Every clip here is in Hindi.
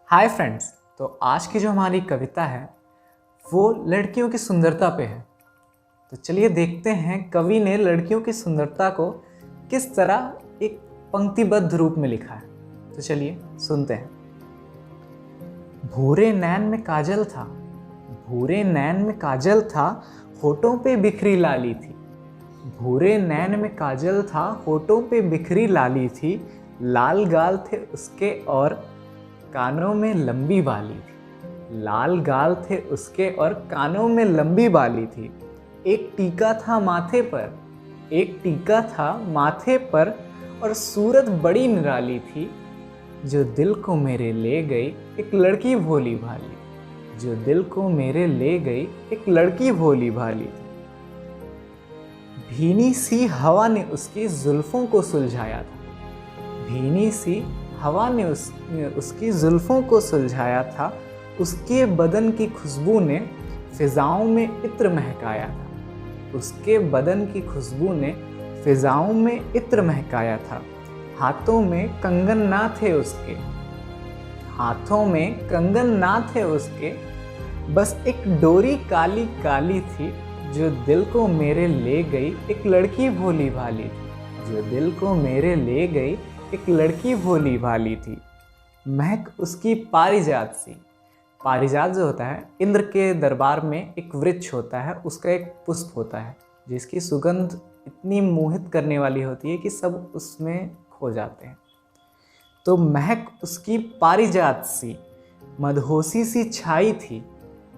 Hi friends. तो आज की जो हमारी कविता है वो लड़कियों की सुंदरता पे है। तो चलिए देखते हैं कवि ने लड़कियों की सुंदरता को किस तरह एक पंक्तिबद्ध रूप में लिखा है। तो चलिए सुनते हैं। भूरे नैन में काजल था, भूरे नैन में काजल था, होठों पे बिखरी लाली थी। भूरे नैन में काजल था, होठों पे बिखरी लाली थी। लाल गाल थे उसके और कानों में लंबी बाली थी। लाल गाल थे उसके और कानों में लंबी बाली थी। एक टीका था माथे पर, एक टीका था माथे पर, और सूरत बड़ी निराली थी। जो दिल को मेरे ले गई एक लड़की भोली भाली, जो दिल को मेरे ले गई एक लड़की भोली भाली। भीनी सी हवा ने उसकी जुल्फों को सुलझाया था, भीनी सी हवा ने उसकी जुल्फों को सुलझाया था। उसके बदन की खुशबू ने फिजाओं में इत्र महकाया था, उसके बदन की खुशबू ने फिजाओं में इत्र महकाया था। हाथों में कंगन ना थे उसके, हाथों में कंगन ना थे उसके, बस एक डोरी काली काली थी। जो दिल को मेरे ले गई एक लड़की भोली भाली थी, जो दिल को मेरे ले गई एक लड़की भोली भाली थी। महक उसकी पारिजात सी, पारिजात जो होता है इंद्र के दरबार में एक वृक्ष होता है, उसका एक पुष्प होता है जिसकी सुगंध इतनी मोहित करने वाली होती है कि सब उसमें खो जाते हैं। तो महक उसकी पारिजात सी मदहोशी सी छाई थी,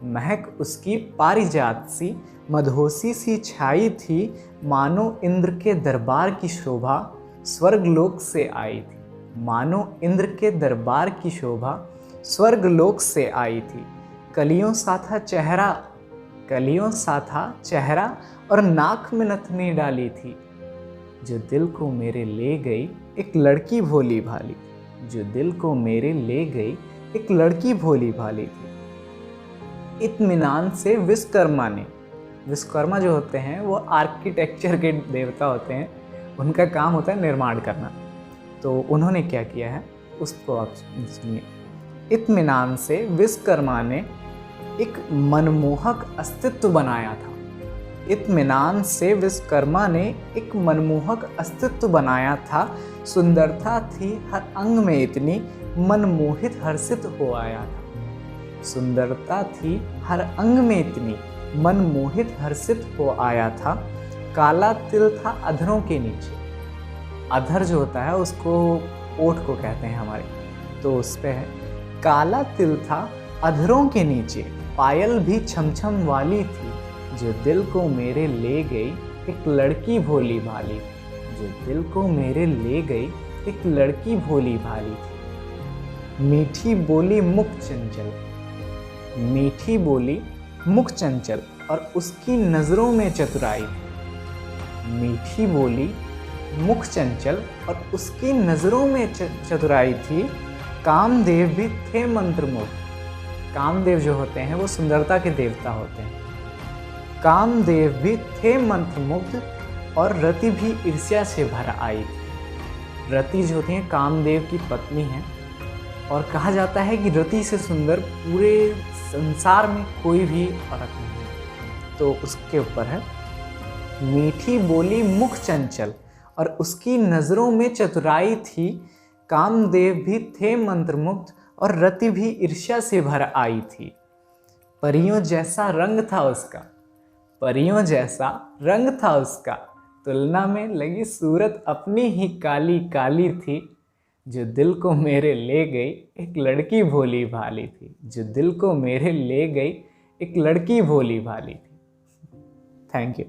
महक उसकी पारिजात सी मदहोशी सी छाई थी। मानो इंद्र के दरबार की शोभा स्वर्गलोक से आई थी, मानो इंद्र के दरबार की शोभा स्वर्गलोक से आई थी। कलियों सा था चेहरा, कलियों सा था चेहरा, और नाक में नथनी डाली थी। जो दिल को मेरे ले गई एक लड़की भोली भाली, जो दिल को मेरे ले गई एक लड़की भोली भाली थी। इत्मीनान से विश्वकर्मा ने, विश्वकर्मा जो होते हैं वो आर्किटेक्चर के देवता होते हैं, उनका काम होता है निर्माण करना। तो उन्होंने क्या किया है उसको आप सुनिए। इत्मीनान से विश्वकर्मा ने एक मनमोहक अस्तित्व बनाया था, इत्मीनान से विश्वकर्मा ने एक मनमोहक अस्तित्व बनाया था। सुंदरता थी हर अंग में इतनी, मनमोहित हर्षित हो आया था। सुंदरता थी हर अंग में इतनी, मनमोहित हर्षित हो आया था। काला तिल था अधरों के नीचे, अधर जो होता है उसको ओठ को कहते हैं हमारे, तो उस पे है काला तिल था अधरों के नीचे। पायल भी छमछम वाली थी, जो दिल को मेरे ले गई एक लड़की भोली भाली, जो दिल को मेरे ले गई एक लड़की भोली भाली थी। मीठी बोली मुख चंचल, मीठी बोली मुख चंचल, और उसकी नज़रों में चतुराई थी। मीठी बोली मुख चंचल और उसकी नज़रों में चतुराई थी। कामदेव भी थे मंत्रमुग्ध, कामदेव जो होते हैं वो सुंदरता के देवता होते हैं। कामदेव भी थे मंत्रमुग्ध और रति भी ईर्ष्या से भर आई थी। रति जो होती हैं कामदेव की पत्नी हैं, और कहा जाता है कि रति से सुंदर पूरे संसार में कोई भी औरत नहीं है। तो उसके ऊपर है मीठी बोली मुख चंचल और उसकी नज़रों में चतुराई थी। कामदेव भी थे मंत्रमुग्ध और रति भी ईर्ष्या से भर आई थी। परियों जैसा रंग था उसका, परियों जैसा रंग था उसका, तुलना में लगी सूरत अपनी ही काली काली थी। जो दिल को मेरे ले गई एक लड़की भोली भाली थी, जो दिल को मेरे ले गई एक लड़की भोली भाली थी। Thank you.